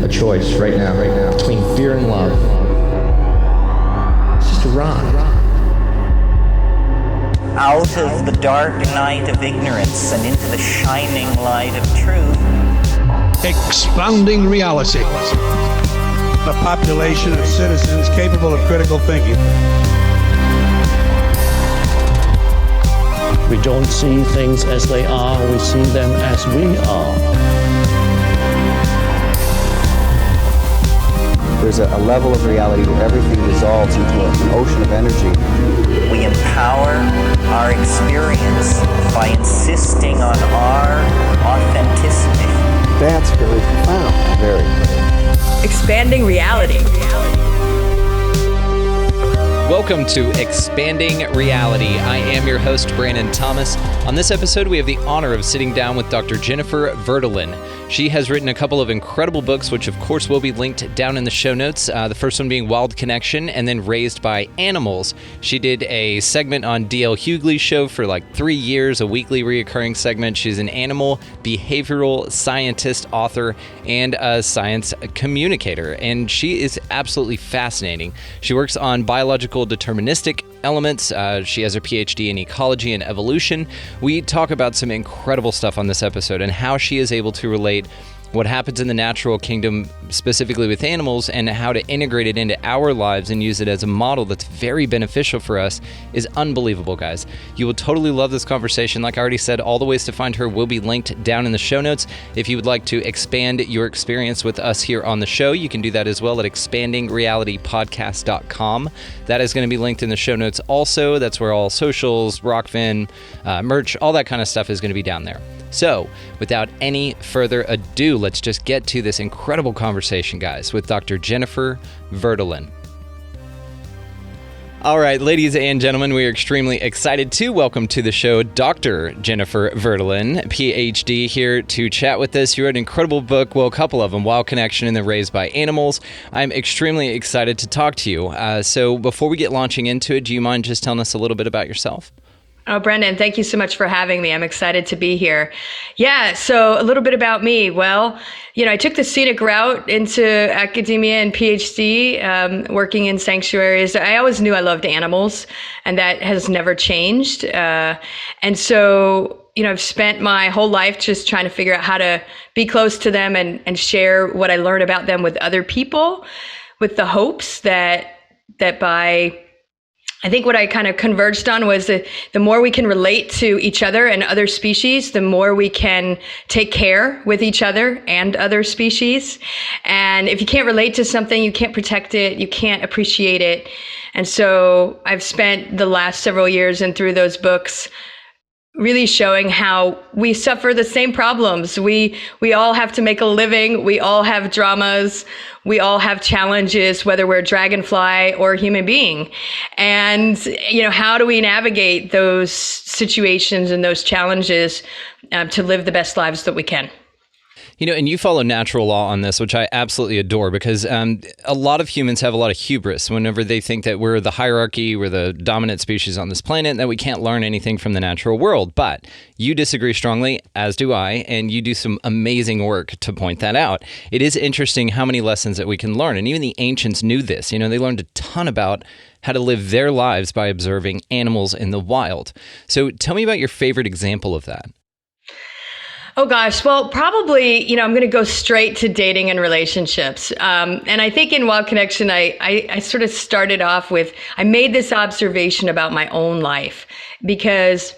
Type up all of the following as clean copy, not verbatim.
a choice right now, between fear and love. It's just a rock. Out of the dark night of ignorance and into the shining light of truth. Expanding reality. A population of citizens capable of critical thinking. We don't see things as they are, we see them as we are. There's a level of reality where everything dissolves into an ocean of energy. We empower our experience by insisting on our authenticity. That's very profound. Very. Expanding reality. Welcome to Expanding Reality. I am your host, Brandon Thomas. On this episode, we have the honor of sitting down with Dr. Jennifer Verdolin. She has written a couple of incredible books, which of course will be linked down in the show notes. The first one being Wild Connection, and then Raised by Animals. She did a segment on D.L Hughley Show for like 3 years, a weekly reoccurring segment. She's an animal behavioral scientist, author, and a science communicator, and she is absolutely fascinating. She works on biological deterministic elements. She has her PhD in ecology and evolution. We talk about some incredible stuff on this episode and how she is able to relate what happens in the natural kingdom, specifically with animals, and how to integrate it into our lives and use it as a model that's very beneficial for us is unbelievable, guys. You will totally love this conversation. Like I already said, all the ways to find her will be linked down in the show notes. If you would like to expand your experience with us here on the show, you can do that as well at expandingrealitypodcast.com. That is going to be linked in the show notes also. That's where all socials, Rockfin, merch, all that kind of stuff is going to be down there. So, without any further ado, let's just get to this incredible conversation, guys, with Dr. Jennifer Verdolin. All right, ladies and gentlemen, we are extremely excited to welcome to the show Dr. Jennifer Verdolin, PhD, here to chat with us. You wrote an incredible book, well, a couple of them, Wild Connection and then Raised by Animals. I'm extremely excited to talk to you. So before we get launching into it, do you mind just telling us a little bit about yourself? Oh, Brendan, thank you so much for having me. I'm excited to be here. Yeah, so a little bit about me. Well, I took the scenic route into academia and PhD, working in sanctuaries. I always knew I loved animals, and that has never changed. And so, I've spent my whole life just trying to figure out how to be close to them and share what I learned about them with other people, with the hopes that by I think what I kind of converged on was that the more we can relate to each other and other species, the more we can take care with each other and other species. And if you can't relate to something, you can't protect it, you can't appreciate it. And so I've spent the last several years and through those books really showing how we suffer the same problems. We all have to make a living. We all have dramas. We all have challenges, whether we're a dragonfly or a human being. And, how do we navigate those situations and those challenges to live the best lives that we can? And you follow natural law on this, which I absolutely adore, because a lot of humans have a lot of hubris whenever they think that we're the hierarchy, we're the dominant species on this planet, and that we can't learn anything from the natural world. But you disagree strongly, as do I, and you do some amazing work to point that out. It is interesting how many lessons that we can learn, and even the ancients knew this. They learned a ton about how to live their lives by observing animals in the wild. So tell me about your favorite example of that. Oh gosh, well, probably, I'm going to go straight to dating and relationships. And I think in Wild Connection, I sort of started off with, I made this observation about my own life because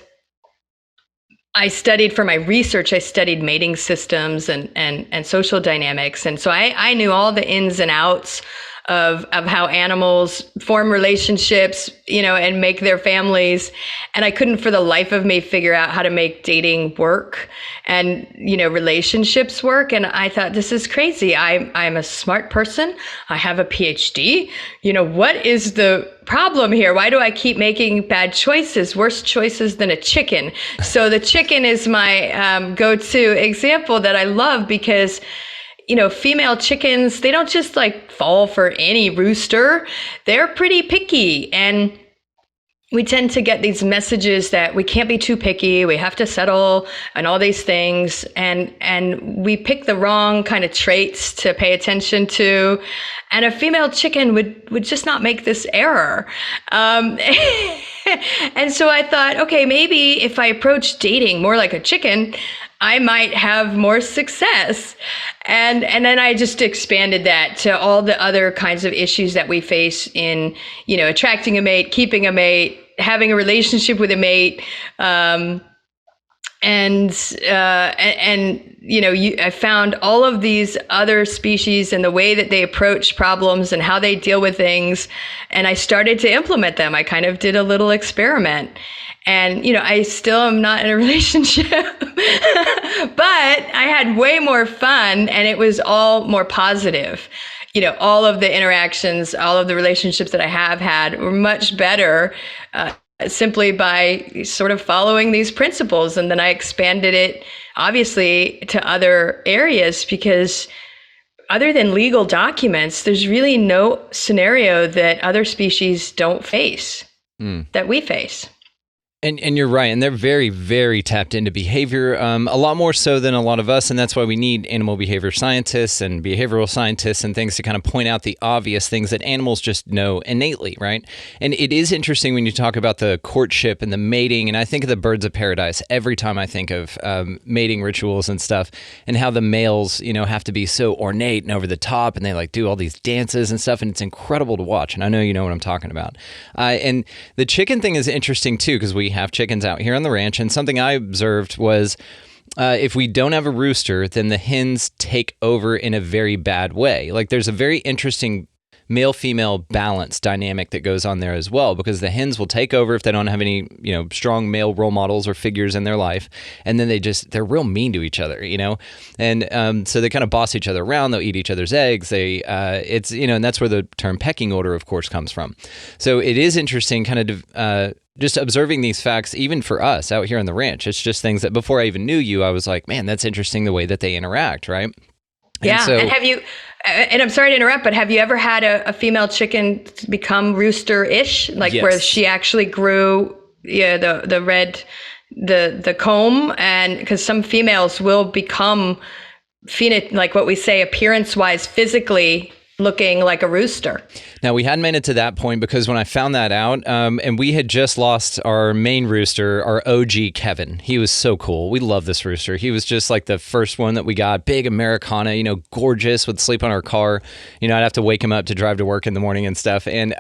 I studied for my research, I studied mating systems and social dynamics. And so I knew all the ins and outs of how animals form relationships, and make their families. And I couldn't for the life of me figure out how to make dating work and, relationships work. And I thought, this is crazy. I'm a smart person. I have a PhD. What is the problem here? Why do I keep making bad choices, worse choices than a chicken? So the chicken is my go-to example that I love because female chickens, they don't just fall for any rooster. They're pretty picky. And we tend to get these messages that we can't be too picky, we have to settle, and all these things, and we pick the wrong kind of traits to pay attention to, and a female chicken would just not make this error. And so I thought, okay, maybe if I approach dating more like a chicken, I might have more success. And then I just expanded that to all the other kinds of issues that we face in, attracting a mate, keeping a mate, having a relationship with a mate. I found all of these other species and the way that they approach problems and how they deal with things. And I started to implement them. I kind of did a little experiment. And, I still am not in a relationship, but I had way more fun, and it was all more positive. All of the interactions, all of the relationships that I have had were much better simply by sort of following these principles. And then I expanded it, obviously, to other areas, because other than legal documents, there's really no scenario that other species don't face that we face. And you're right, and they're very, very tapped into behavior, a lot more so than a lot of us, and that's why we need animal behavior scientists and behavioral scientists and things to kind of point out the obvious things that animals just know innately, right? And it is interesting when you talk about the courtship and the mating, and I think of the birds of paradise every time I think of mating rituals and stuff, and how the males, have to be so ornate and over the top, and they do all these dances and stuff, and it's incredible to watch, and I know you know what I'm talking about. And the chicken thing is interesting too, because we have chickens out here on the ranch, and something I observed was if we don't have a rooster, then the hens take over in a very bad way. There's a very interesting male-female balance dynamic that goes on there as well, because the hens will take over if they don't have any, strong male role models or figures in their life, and then they're real mean to each other, and so they kind of boss each other around. They'll eat each other's eggs. And that's where the term pecking order, of course, comes from. So it is interesting, kind of just observing these facts, even for us out here on the ranch. It's just things that before I even knew you, I was like, man, that's interesting the way that they interact, right? Yeah, and have you, and I'm sorry to interrupt, but have you ever had a female chicken become rooster-ish? Yes. Where she actually grew the comb, and because some females will become what we say appearance-wise, physically looking like a rooster. Now, we hadn't made it to that point because when I found that out, and we had just lost our main rooster, our OG Kevin. He was so cool. We love this rooster. He was just like the first one that we got. Big Americana, gorgeous, would sleep on our car. I'd have to wake him up to drive to work in the morning and stuff. And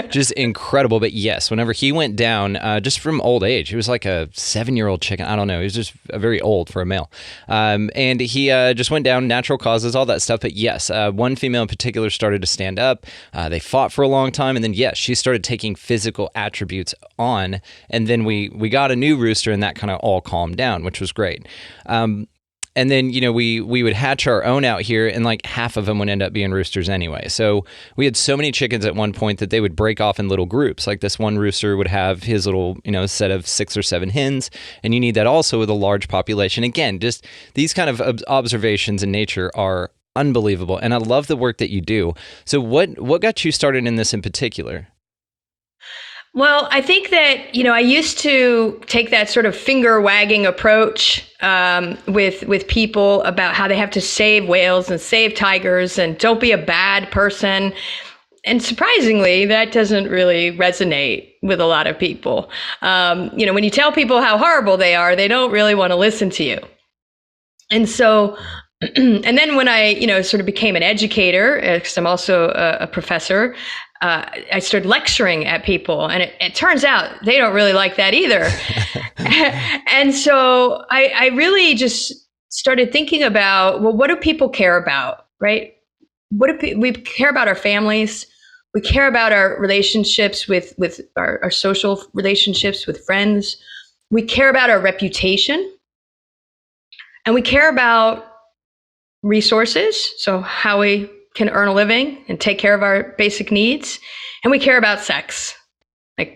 just incredible. But yes, whenever he went down, just from old age, he was like a 7-year-old chicken. I don't know. He was just very old for a male. And he just went down, natural causes, all that stuff. But yes, one female in particular started to stand up. They fought for a long time, and then yes, she started taking physical attributes on, and then we got a new rooster, and that kind of all calmed down, which was great. And then we would hatch our own out here, and half of them would end up being roosters anyway. So we had so many chickens at one point that they would break off in little groups. This one rooster would have his little set of 6 or 7 hens, and you need that also with a large population. Again, just these kind of observations in nature are unbelievable, and I love the work that you do. So what got you started in this in particular? Well, I think that, I used to take that sort of finger wagging approach with people about how they have to save whales and save tigers and don't be a bad person. And surprisingly, that doesn't really resonate with a lot of people. When you tell people how horrible they are, they don't really want to listen to you. And so and then when I, sort of became an educator, because I'm also a professor, I started lecturing at people, and it turns out they don't really like that either. And so I really just started thinking about, well, what do people care about, right? We care about our families. We care about our relationships with our social relationships with friends. We care about our reputation, and we care about resources, so how we can earn a living and take care of our basic needs, and we care about sex.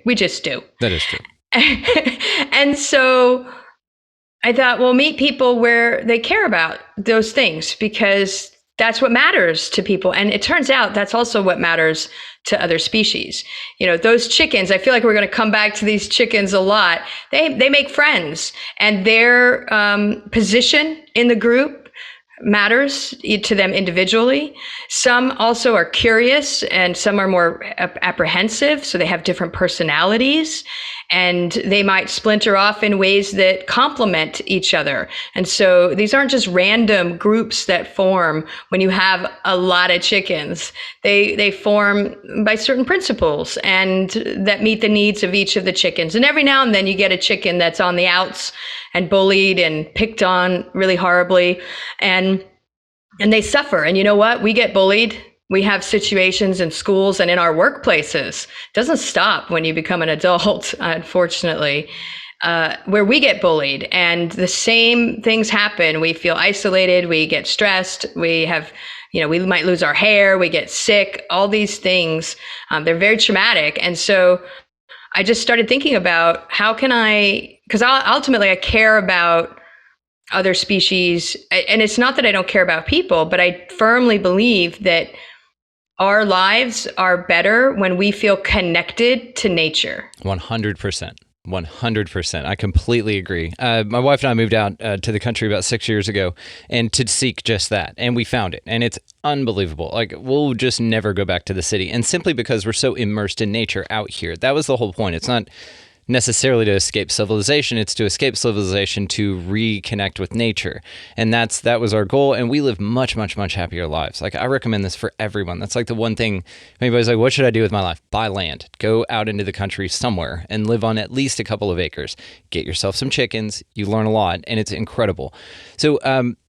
We just do. That is true. And so I thought, well, meet people where they care about those things, because that's what matters to people. And it turns out that's also what matters to other species. Those chickens, I feel like we're going to come back to these chickens a lot. They make friends, and their position in the group matters to them individually. Some also are curious, and some are more apprehensive. So they have different personalities, and they might splinter off in ways that complement each other. And so these aren't just random groups that form when you have a lot of chickens. They form by certain principles and that meet the needs of each of the chickens. And every now and then you get a chicken that's on the outs and bullied and picked on really horribly, and they suffer. And you know what? We get bullied. We have situations in schools and in our workplaces. It doesn't stop when you become an adult, unfortunately, where we get bullied, and the same things happen. We feel isolated. We get stressed. We have, we might lose our hair. We get sick. All these things, they're very traumatic. And so I just started thinking about how can because ultimately I care about other species. And it's not that I don't care about people, but I firmly believe that our lives are better when we feel connected to nature. 100%. 100%. I completely agree. My wife and I moved out to the country about 6 years ago, and to seek just that. And we found it. And it's unbelievable. Like, we'll just never go back to the city. And simply because we're so immersed in nature out here. That was the whole point. It's not necessarily to escape civilization. It's to escape civilization to reconnect with nature. And that was our goal. And we live much, much, much happier lives. Like, I recommend this for everyone. That's like the one thing, anybody's like, what should I do with my life? Buy land. Go out into the country somewhere and live on at least a couple of acres. Get yourself some chickens. You learn a lot, and it's incredible. So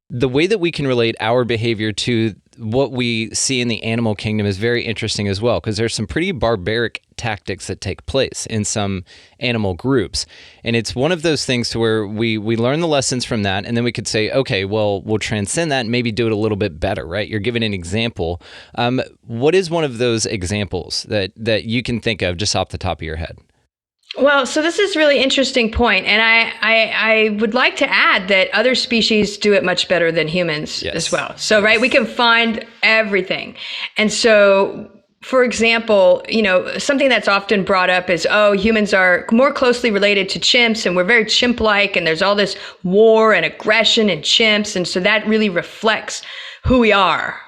the way that we can relate our behavior to what we see in the animal kingdom is very interesting as well, because there's some pretty barbaric tactics that take place in some animal groups. And it's one of those things to where we learn the lessons from that, and then we could say, okay, well, we'll transcend that and maybe do it a little bit better, right? You're giving an example. What is one of those examples that you can think of just off the top of your head? Well, so this is a really interesting point, and I would like to add that other species do it much better than humans as well. So, right, we can find everything. And so, for example, something that's often brought up is, humans are more closely related to chimps, and we're very chimp-like, and there's all this war and aggression in chimps, and so that really reflects who we are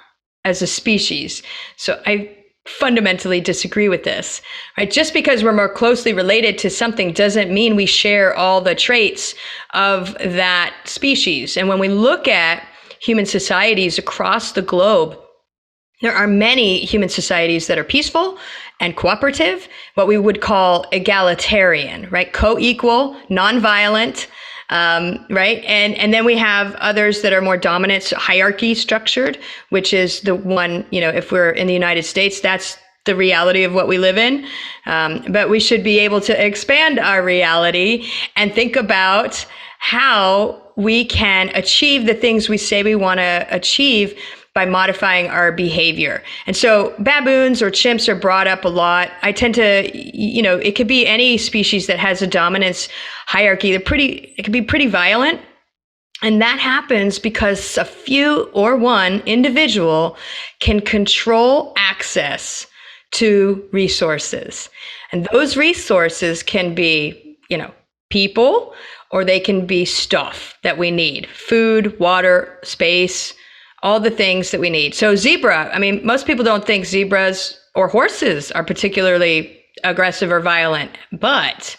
as a species. So I fundamentally disagree with this, right? Just because we're more closely related to something doesn't mean we share all the traits of that species. And when we look at human societies across the globe, there are many human societies that are peaceful and cooperative, what we would call egalitarian, right? Co-equal, nonviolent, right? And then we have others that are more dominant, so hierarchy structured, which is the one, if we're in the United States, that's the reality of what we live in. But we should be able to expand our reality and think about how we can achieve the things we say we want to achieve by modifying our behavior. And so baboons or chimps are brought up a lot. I tend to, it could be any species that has a dominance hierarchy. It can be pretty violent. And that happens because a few or one individual can control access to resources. And those resources can be, people, or they can be stuff that we need: food, water, space, all the things that we need. So zebra, most people don't think zebras or horses are particularly aggressive or violent, but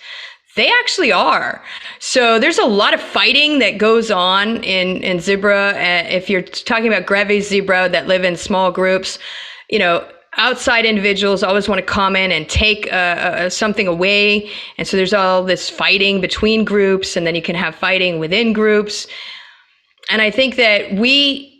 they actually are. So there's a lot of fighting that goes on in zebra. If you're talking about Grevy zebra that live in small groups, outside individuals always want to come in and take something away. And so there's all this fighting between groups, and then you can have fighting within groups. And I think that we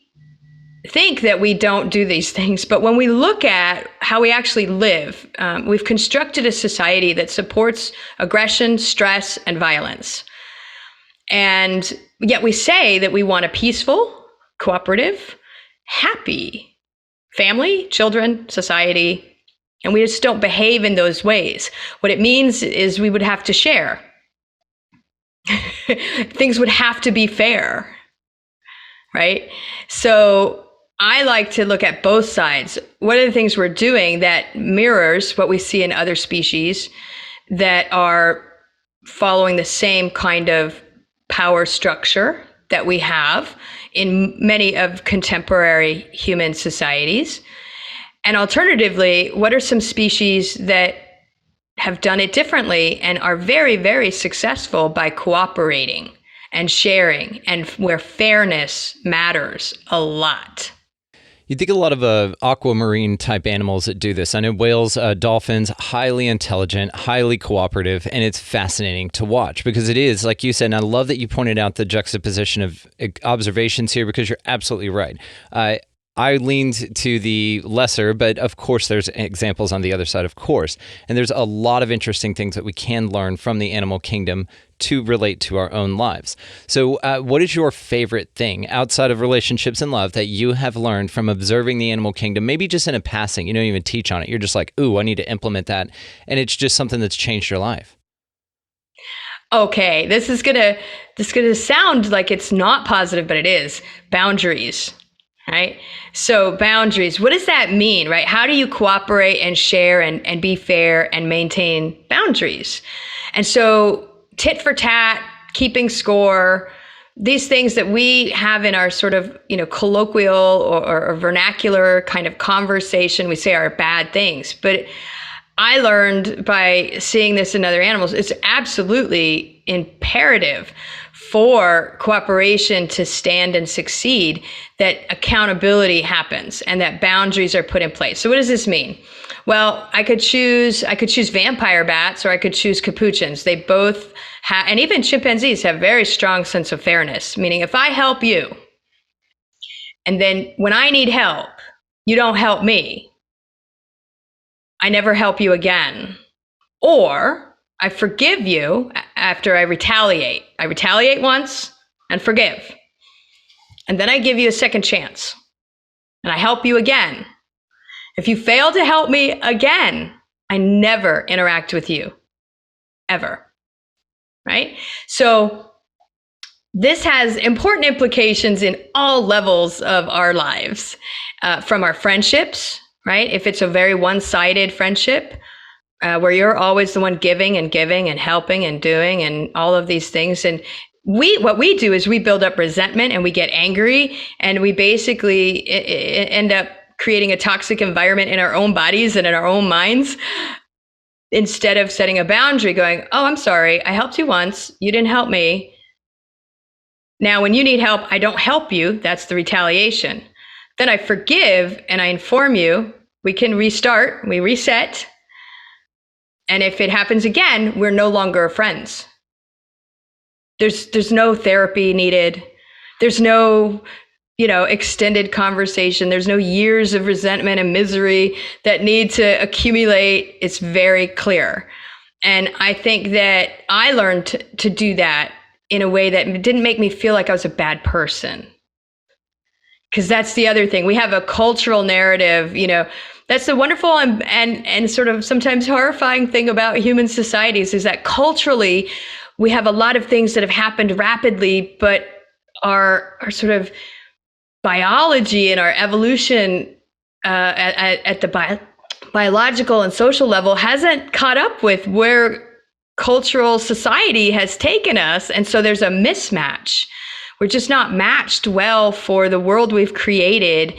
don't do these things, but when we look at how we actually live, we've constructed a society that supports aggression, stress, and violence. And yet we say that we want a peaceful, cooperative, happy family, children, society, and we just don't behave in those ways. What it means is we would have to share. Things would have to be fair, right? So I like to look at both sides. What are the things we're doing that mirrors what we see in other species that are following the same kind of power structure that we have in many of contemporary human societies? And alternatively, what are some species that have done it differently and are very, very successful by cooperating and sharing, and where fairness matters a lot? You think a lot of aquamarine type animals that do this. I know whales, dolphins, highly intelligent, highly cooperative, and it's fascinating to watch because it is, like you said, and I love that you pointed out the juxtaposition of observations here because you're absolutely right. I leaned to the lesser, but of course there's examples on the other side, of course. And there's a lot of interesting things that we can learn from the animal kingdom to relate to our own lives. So what is your favorite thing outside of relationships and love that you have learned from observing the animal kingdom, maybe just in a passing? You don't even teach on it. You're just like, ooh, I need to implement that. And it's just something that's changed your life. Okay, this is gonna sound like it's not positive, but it is. Boundaries. Right? So boundaries, what does that mean, right? How do you cooperate and share and be fair and maintain boundaries? And so tit for tat, keeping score, these things that we have in our sort of, colloquial or vernacular kind of conversation, we say are bad things. But I learned by seeing this in other animals, it's absolutely imperative for cooperation to stand and succeed, that accountability happens and that boundaries are put in place. So what does this mean? Well, I could choose vampire bats or I could choose capuchins. They both have, and even chimpanzees have very strong sense of fairness, meaning if I help you and then when I need help, you don't help me, I never help you again. Or I forgive you after I retaliate. I retaliate once and forgive. And then I give you a second chance and I help you again. If you fail to help me again, I never interact with you, ever. Right? So this has important implications in all levels of our lives, from our friendships, right? If it's a very one-sided friendship, where you're always the one giving and helping and doing and all of these things. And what we do is we build up resentment and we get angry and we basically end up creating a toxic environment in our own bodies and in our own minds, instead of setting a boundary going, oh, I'm sorry, I helped you once, you didn't help me. Now, when you need help, I don't help you. That's the retaliation. Then I forgive and I inform you, we can restart, we reset. And if it happens again, we're no longer friends. There's no therapy needed. There's no, extended conversation. There's no years of resentment and misery that need to accumulate. It's very clear. And I think that I learned to do that in a way that didn't make me feel like I was a bad person. Because that's the other thing. We have a cultural narrative, that's the wonderful and sort of sometimes horrifying thing about human societies, is that culturally we have a lot of things that have happened rapidly, but our sort of biology and our evolution at the biological and social level hasn't caught up with where cultural society has taken us. And so there's a mismatch. We're just not matched well for the world we've created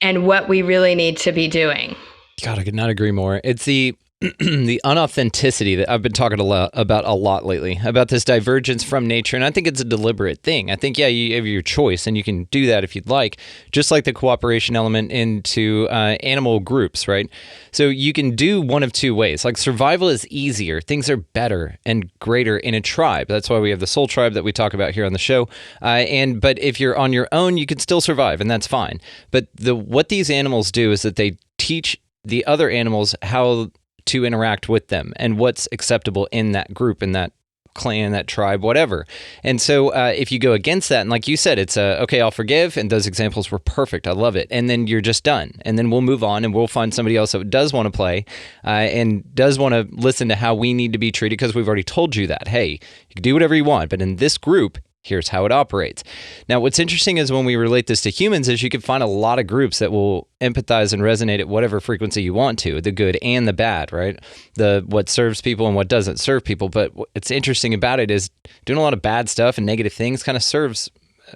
and what we really need to be doing. God, I could not agree more. It's the the unauthenticity that I've been talking about a lot lately, about this divergence from nature. And I think it's a deliberate thing. I think, you have your choice and you can do that if you'd like, just like the cooperation element into animal groups, right? So you can do one of two ways. Like survival is easier. Things are better and greater in a tribe. That's why we have the soul tribe that we talk about here on the show. But if you're on your own, you can still survive and that's fine. But what these animals do is that they teach the other animals how to interact with them and what's acceptable in that group, in that clan, that tribe, whatever. And so if you go against that, and like you said, it's okay, I'll forgive, and those examples were perfect. I love it. And then you're just done. And then we'll move on and we'll find somebody else that does want to play and does want to listen to how we need to be treated, because we've already told you that, hey, you can do whatever you want, but in this group, Here's how it operates. Now, what's interesting is when we relate this to humans is you can find a lot of groups that will empathize and resonate at whatever frequency you want to, the good and the bad, right? The what serves people and what doesn't serve people. But what's interesting about it is doing a lot of bad stuff and negative things kind of serves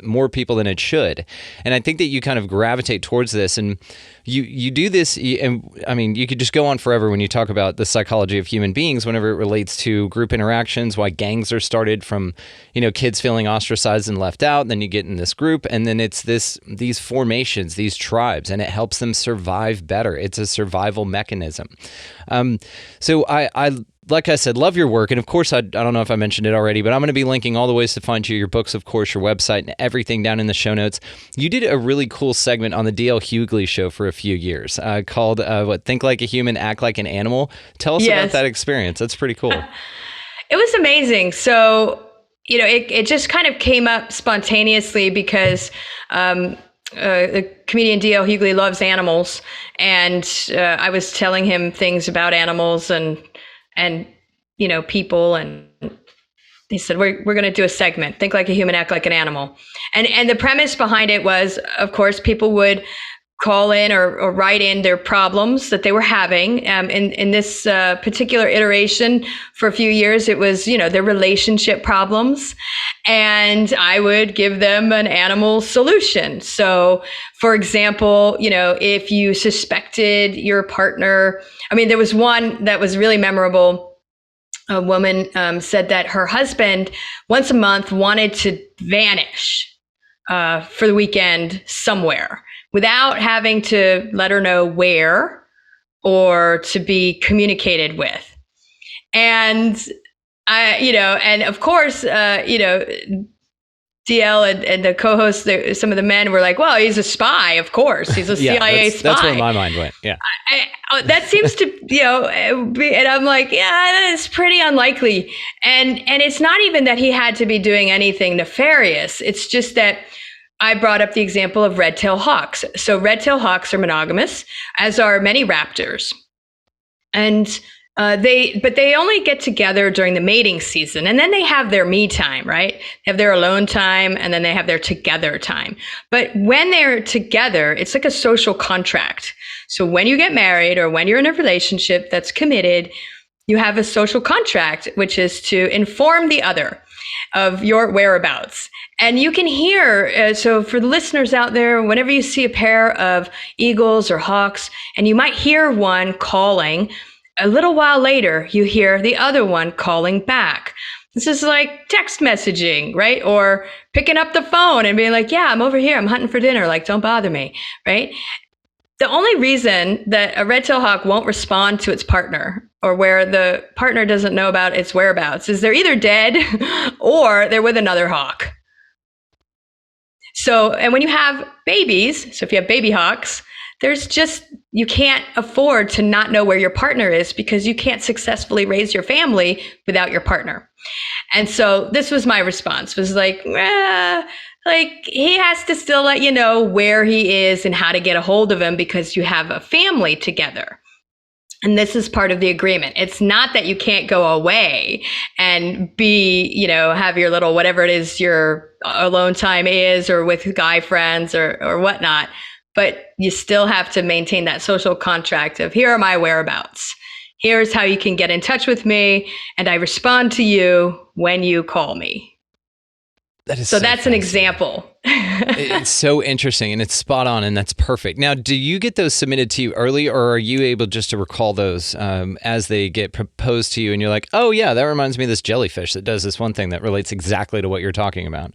more people than it should. And I think that you kind of gravitate towards this, and you do this, and I mean, you could just go on forever when you talk about the psychology of human beings whenever it relates to group interactions, why gangs are started from, kids feeling ostracized and left out, and then you get in this group, and then it's these formations, these tribes, and it helps them survive better. It's a survival mechanism. So I like I said, love your work. And of course, I don't know if I mentioned it already, but I'm going to be linking all the ways to find you, your books, of course, your website, and everything down in the show notes. You did a really cool segment on the D.L Hughley Show for a few years called Think Like a Human, Act Like an Animal. Tell us about that experience. That's pretty cool. It was amazing. So, it just kind of came up spontaneously because the comedian D.L Hughley loves animals. And I was telling him things about animals and people, and he said, we're going to do a segment, Think Like a Human, Act Like an Animal. And the premise behind it was, of course, people would call in or write in their problems that they were having. In this particular iteration for a few years, it was, their relationship problems. And I would give them an animal solution. So, for example, if you suspected your partner, there was one that was really memorable. A woman said that her husband once a month wanted to vanish for the weekend somewhere without having to let her know where or to be communicated with. And and of course, DL and the co-hosts, some of the men were like, well, he's a spy, of course. He's a CIA spy. That's where my mind went, yeah. That seems to, and I'm like, yeah, that's pretty unlikely. And it's not even that he had to be doing anything nefarious. It's just that I brought up the example of red-tailed hawks. So red-tailed hawks are monogamous, as are many raptors. And they only get together during the mating season, and then they have their me time, right? They have their alone time, and then they have their together time. But when they're together, it's like a social contract. So when you get married or when you're in a relationship that's committed, you have a social contract, which is to inform the other of your whereabouts. And you can hear, so for the listeners out there, whenever you see a pair of eagles or hawks, and you might hear one calling, a little while later, you hear the other one calling back. This is like text messaging, right? Or picking up the phone and being like, yeah, I'm over here. I'm hunting for dinner. Like, don't bother me, right? The only reason that a red-tailed hawk won't respond to its partner, or where the partner doesn't know about its whereabouts, is they're either dead or they're with another hawk. So, and when you have babies, so if you have baby hawks, you can't afford to not know where your partner is, because you can't successfully raise your family without your partner. And so this was my response, was like, he has to still let you know where he is and how to get a hold of him, because you have a family together. And this is part of the agreement. It's not that you can't go away and have your little, whatever it is your alone time is, or with guy friends or whatnot. But you still have to maintain that social contract of, here are my whereabouts. Here's how you can get in touch with me, and I respond to you when you call me. So that's an example. It's so interesting, and it's spot on, and that's perfect. Now, do you get those submitted to you early, or are you able just to recall those as they get proposed to you, and you're like, oh yeah, that reminds me of this jellyfish that does this one thing that relates exactly to what you're talking about?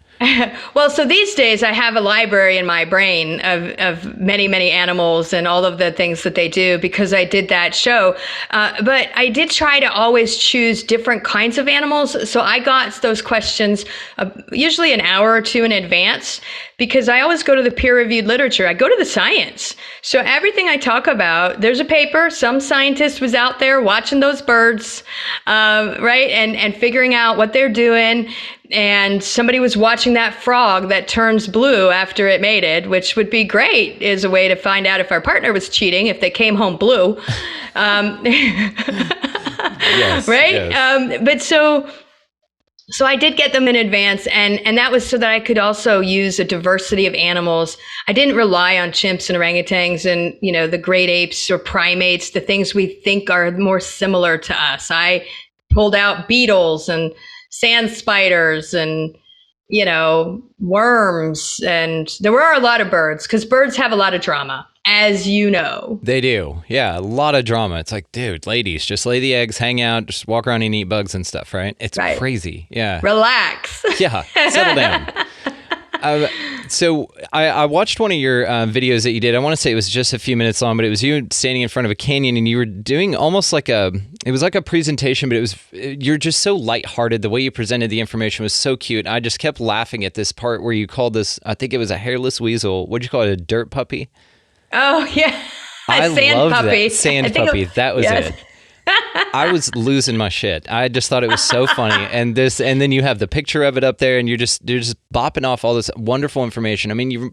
Well, so these days I have a library in my brain of many, many animals and all of the things that they do, because I did that show. But I did try to always choose different kinds of animals. So I got those questions usually an hour or two in advance, because I always go to the peer-reviewed literature. I go to the science. So everything I talk about, there's a paper, some scientist was out there watching those birds, right? And figuring out what they're doing. And somebody was watching that frog that turns blue after it mated, which would be great as a way to find out if our partner was cheating, if they came home blue. Yes, right? Yes. But so, So I did get them in advance, and that was so that I could also use a diversity of animals. I didn't rely on chimps and orangutans and, the great apes or primates, the things we think are more similar to us. I pulled out beetles and sand spiders and, worms. And there were a lot of birds, because birds have a lot of drama, as you know. They do. Yeah, a lot of drama. It's like, dude, ladies, just lay the eggs, hang out, just walk around and eat bugs and stuff, right? It's right. Crazy. Yeah. Relax. Yeah, settle down. So I watched one of your videos that you did. I want to say it was just a few minutes long, but it was you standing in front of a canyon and you were doing almost like it was like a presentation, but you're just so lighthearted. The way you presented the information was so cute. I just kept laughing at this part where you called this, I think it was a hairless weasel. What'd you call it? A dirt puppy? Oh, yeah. I sand loved puppy. that. Sand puppy. That was yes. it. I was losing my shit. I just thought it was so funny. And then you have the picture of it up there and you're just bopping off all this wonderful information. I mean,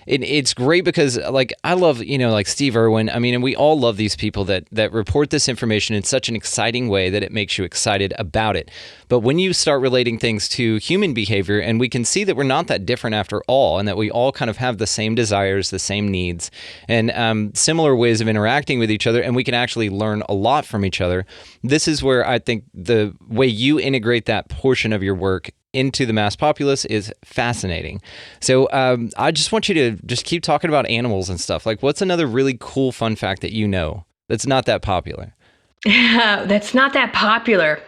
it's great because like, I love, like Steve Irwin. I mean, and we all love these people that report this information in such an exciting way that it makes you excited about it. But when you start relating things to human behavior, and we can see that we're not that different after all, and that we all kind of have the same desires, the same needs, and similar ways of interacting with each other, and we can actually learn a lot from each other. This is where I think the way you integrate that portion of your work into the mass populace is fascinating. So I just want you to just keep talking about animals and stuff. Like, what's another really cool fun fact that you know that's not that popular? That's not that popular.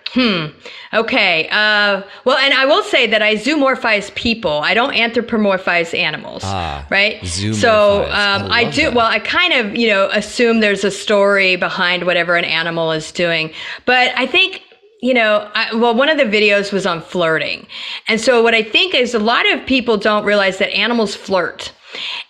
Okay. Well, and I will say that I zoomorphize people. I don't anthropomorphize animals. Right. So I do. That. Well, I kind of, assume there's a story behind whatever an animal is doing. But I think, one of the videos was on flirting. And so what I think is a lot of people don't realize that animals flirt.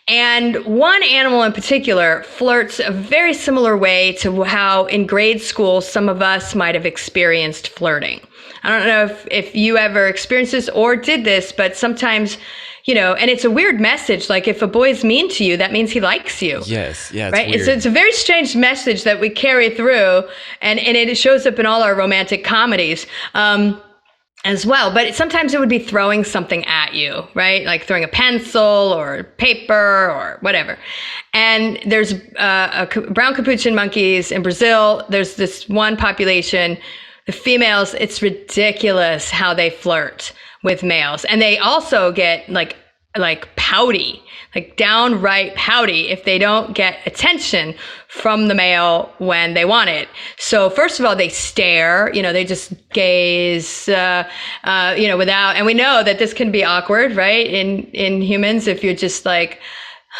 And one animal in particular flirts a very similar way to how in grade school some of us might have experienced flirting. I don't know if you ever experienced this or did this, but sometimes, and it's a weird message. Like if a boy's mean to you, that means he likes you. Yes. Yeah. Right. Weird. It's a very strange message that we carry through, and it shows up in all our romantic comedies. As well, but sometimes it would be throwing something at you, right? Like throwing a pencil or paper or whatever. And there's brown capuchin monkeys in Brazil. There's this one population, the females, it's ridiculous how they flirt with males. And they also get like pouty, like downright pouty if they don't get attention from the male when they want it. So first of all, they stare, they just gaze, without, and we know that this can be awkward, right? In humans, if you're just like,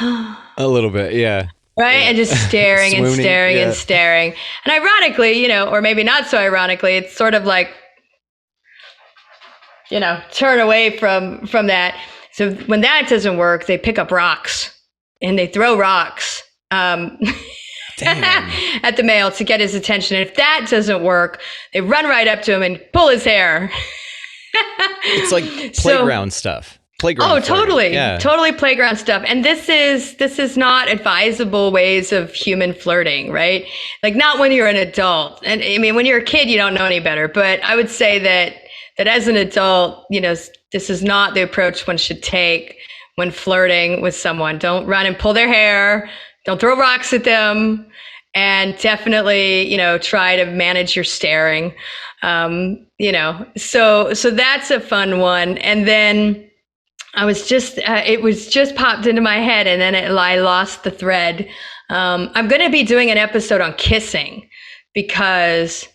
a little bit, yeah. Right. Yeah. And just staring and staring and staring. And ironically, or maybe not so ironically, it's sort of like, turn away from that. So when that doesn't work, they pick up rocks and they throw rocks at the male to get his attention. And if that doesn't work, they run right up to him and pull his hair. It's like playground stuff. Playground. Oh, totally. Yeah. Totally playground stuff. And this is not advisable ways of human flirting, right? Like not when you're an adult. And I mean, when you're a kid, you don't know any better. But I would say that as an adult, this is not the approach one should take when flirting with someone. Don't run and pull their hair. Don't throw rocks at them. And definitely, try to manage your staring. So that's a fun one. And then I was it was just popped into my head, and then I lost the thread. I'm going to be doing an episode on kissing because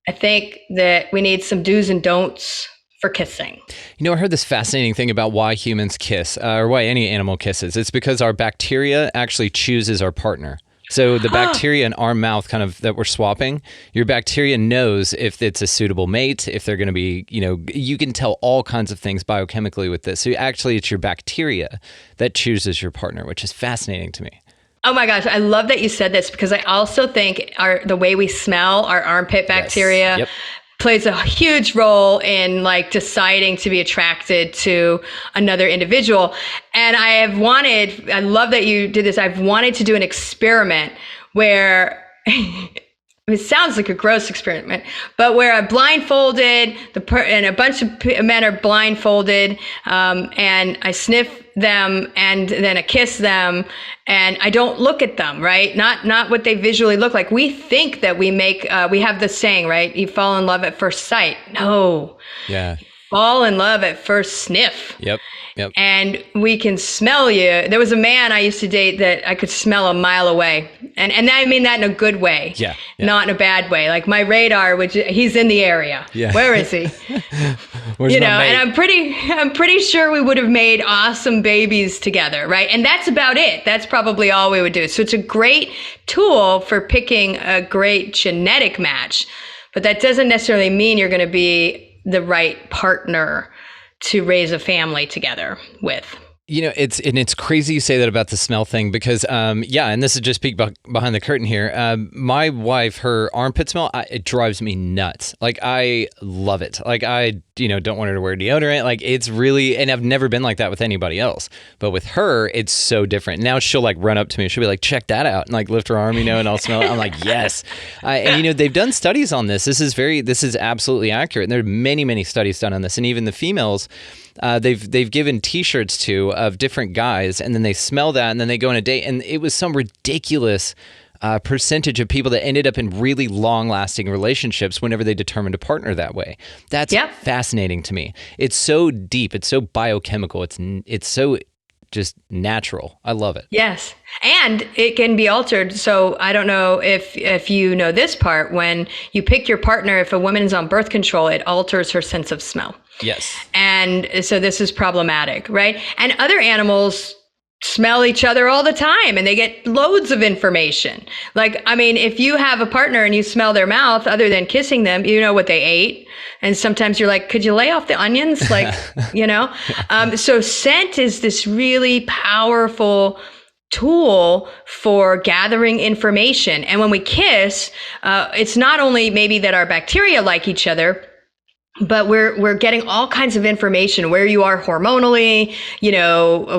I think that we need some do's and don'ts for kissing. I heard this fascinating thing about why humans kiss, or why any animal kisses. It's because our bacteria actually chooses our partner. So the bacteria in our mouth kind of that we're swapping, your bacteria knows if it's a suitable mate, if they're going to be, you can tell all kinds of things biochemically with this. So actually it's your bacteria that chooses your partner, which is fascinating to me. Oh my gosh, I love that you said this because I also think the way we smell, our armpit bacteria, Yep. plays a huge role in like deciding to be attracted to another individual. And I love that you did this. I've wanted to do an experiment where it sounds like a gross experiment, but where I'm blindfolded, and a bunch of men are blindfolded, and I sniff them and then I kiss them, and I don't look at them, right? Not what they visually look like. We think that we have this saying, right? You fall in love at first sight. No. Yeah. Fall in love at first sniff. Yep. And we can smell you. There was a man I used to date that I could smell a mile away. And I mean that in a good way. Yeah. Not in a bad way. Like my radar, he's in the area. Yeah. Where is he? Where's my mate? And I'm pretty sure we would have made awesome babies together, right? And that's about it. That's probably all we would do. So it's a great tool for picking a great genetic match, but that doesn't necessarily mean you're going to be the right partner to raise a family together with. It's crazy you say that about the smell thing because, and this is just peek behind the curtain here. My wife, her armpit smell, it drives me nuts. Like, I love it. Like, I, don't want her to wear deodorant. Like, it's really, and I've never been like that with anybody else. But with her, it's so different. Now she'll like run up to me and she'll be like, check that out. And like lift her arm, and I'll smell it. I'm like, yes. And they've done studies on this. This is absolutely accurate. And there are many, many studies done on this. And even the females, they've given T-shirts of different guys, and then they smell that, and then they go on a date, and it was some ridiculous percentage of people that ended up in really long-lasting relationships whenever they determined to partner that way. That's fascinating to me. It's so deep. It's so biochemical. It's so just natural. I love it. Yes. And it can be altered. So I don't know if you know this part, when you pick your partner, if a woman is on birth control, it alters her sense of smell. Yes. And so this is problematic, right? And other animals smell each other all the time, and they get loads of information. Like, I mean, if you have a partner and you smell their mouth, other than kissing them, you know what they ate. And sometimes you're like, could you lay off the onions? Like, so scent is this really powerful tool for gathering information. And when we kiss, it's not only maybe that our bacteria like each other, but we're getting all kinds of information, where you are hormonally,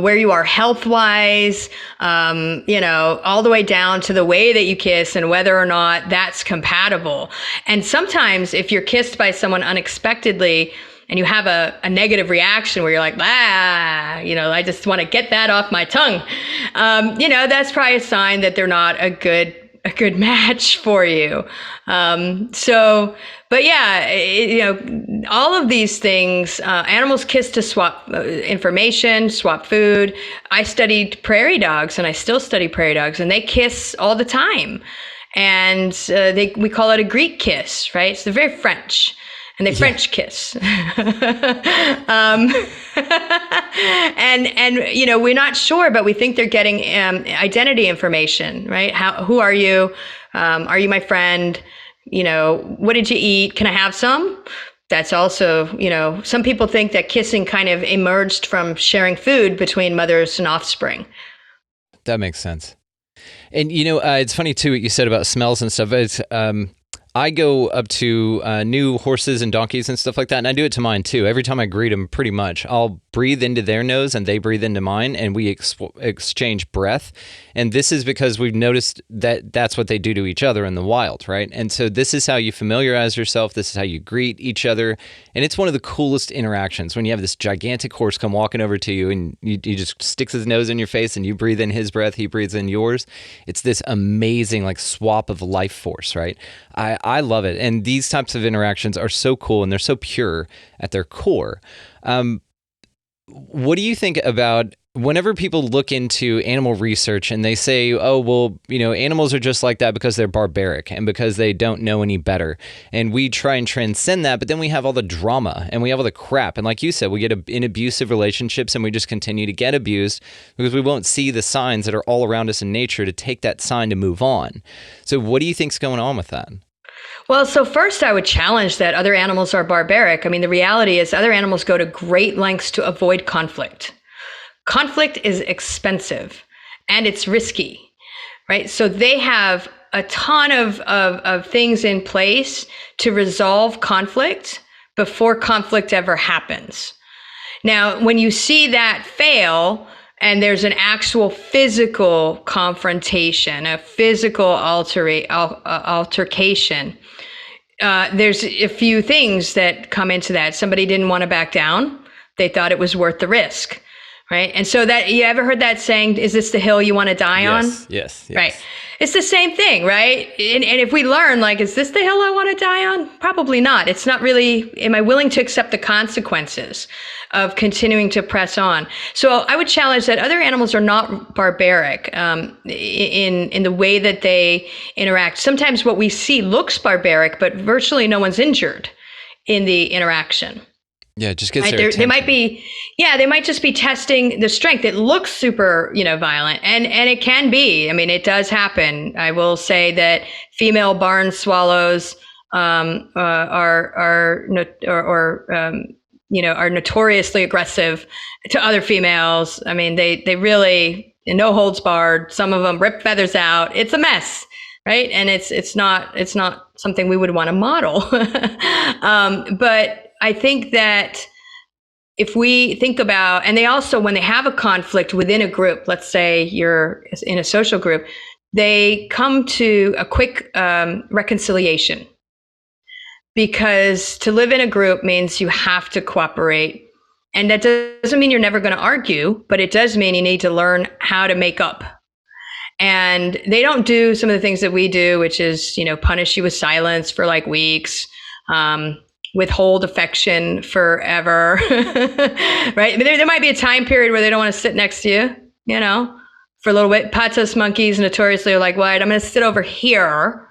where you are health-wise, all the way down to the way that you kiss and whether or not that's compatible. And sometimes if you're kissed by someone unexpectedly and you have a negative reaction where you're like, I just want to get that off my tongue, that's probably a sign that they're not a good match for you. All of these things, animals kiss to swap information, swap food. I studied prairie dogs, and I still study prairie dogs, and they kiss all the time. And we call it a Greek kiss, right? So they're very French. And they French kiss. And we're not sure, but we think they're getting identity information, right? Who are you? Are you my friend? What did you eat? Can I have some? That's also, some people think that kissing kind of emerged from sharing food between mothers and offspring. That makes sense. And, it's funny too, what you said about smells and stuff. It's, I go up to new horses and donkeys and stuff like that, and I do it to mine too. Every time I greet them, pretty much, I'll breathe into their nose and they breathe into mine, and we exchange breath. And this is because we've noticed that that's what they do to each other in the wild, right? And so this is how you familiarize yourself. This is how you greet each other. And it's one of the coolest interactions when you have this gigantic horse come walking over to you, and he just sticks his nose in your face, and you breathe in his breath, he breathes in yours. It's this amazing like swap of life force, right? I love it. And these types of interactions are so cool, and they're so pure at their core. What do you think about whenever people look into animal research and they say, oh, well, animals are just like that because they're barbaric and because they don't know any better. And we try and transcend that, but then we have all the drama and we have all the crap. And like you said, we get in abusive relationships, and we just continue to get abused because we won't see the signs that are all around us in nature to take that sign to move on. So what do you think's going on with that? Well, so first I would challenge that other animals are barbaric. I mean, the reality is other animals go to great lengths to avoid conflict. Conflict is expensive and it's risky, right? So they have a ton of things in place to resolve conflict before conflict ever happens. Now, when you see that fail, and there's an actual physical confrontation, a physical altercation, there's a few things that come into that. Somebody didn't want to back down. They thought it was worth the risk, right? And so that, you ever heard that saying, is this the hill you want to die on? Yes. Right. It's the same thing, right? And if we learn, like, is this the hill I want to die on? Probably not. It's not really, am I willing to accept the consequences of continuing to press on? So I would challenge that other animals are not barbaric in the way that they interact. Sometimes what we see looks barbaric, but virtually no one's injured in the interaction. Yeah, just gets Right? their They might attention. they might just be testing the strength. It looks super, violent, and it can be. I mean, it does happen. I will say that female barn swallows are notoriously aggressive to other females. I mean, they really, no holds barred. Some of them rip feathers out. It's a mess, right? And it's not something we would want to model. But I think that if we think about, and they also, when they have a conflict within a group, let's say you're in a social group, they come to a quick reconciliation, because to live in a group means you have to cooperate. And that doesn't mean you're never going to argue, but it does mean you need to learn how to make up. And they don't do some of the things that we do, which is, punish you with silence for like weeks, withhold affection forever, right? There might be a time period where they don't want to sit next to you, for a little bit. Patas monkeys notoriously are like, well, I'm going to sit over here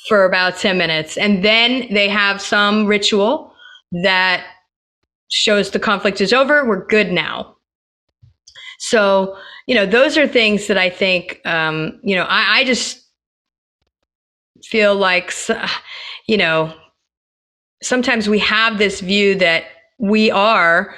for about 10 minutes. And then they have some ritual that shows the conflict is over. We're good now. So, those are things that I think, I just feel like, sometimes we have this view that we are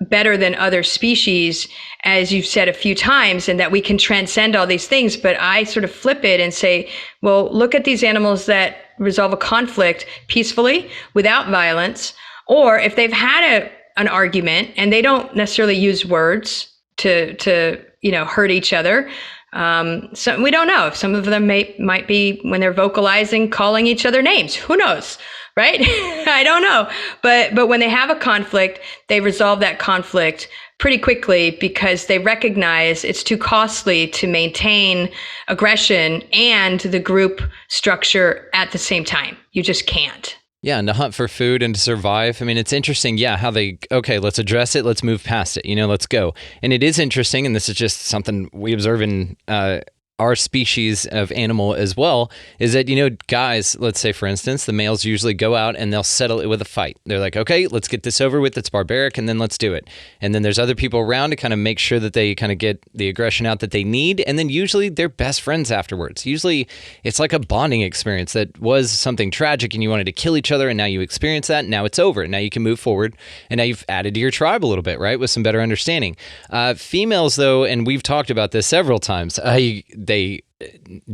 better than other species, as you've said a few times, and that we can transcend all these things. But I sort of flip it and say, well, look at these animals that resolve a conflict peacefully without violence, or if they've had an argument and they don't necessarily use words to hurt each other. So we don't know if some of them might be, when they're vocalizing, calling each other names. Who knows? Right? I don't know. But when they have a conflict, they resolve that conflict pretty quickly, because they recognize it's too costly to maintain aggression and the group structure at the same time. You just can't. Yeah, and to hunt for food and to survive. I mean, it's interesting, how okay, let's address it, let's move past it, let's go. And it is interesting, and this is just something we observe in our species of animal as well, is that, guys, let's say, for instance, the males usually go out and they'll settle it with a fight. They're like, okay, let's get this over with. It's barbaric, and then let's do it. And then there's other people around to kind of make sure that they kind of get the aggression out that they need. And then usually they're best friends afterwards. Usually it's like a bonding experience that was something tragic and you wanted to kill each other, and now you experience that, and now it's over. Now you can move forward, and now you've added to your tribe a little bit, right, with some better understanding. Females, though, and we've talked about this several times, they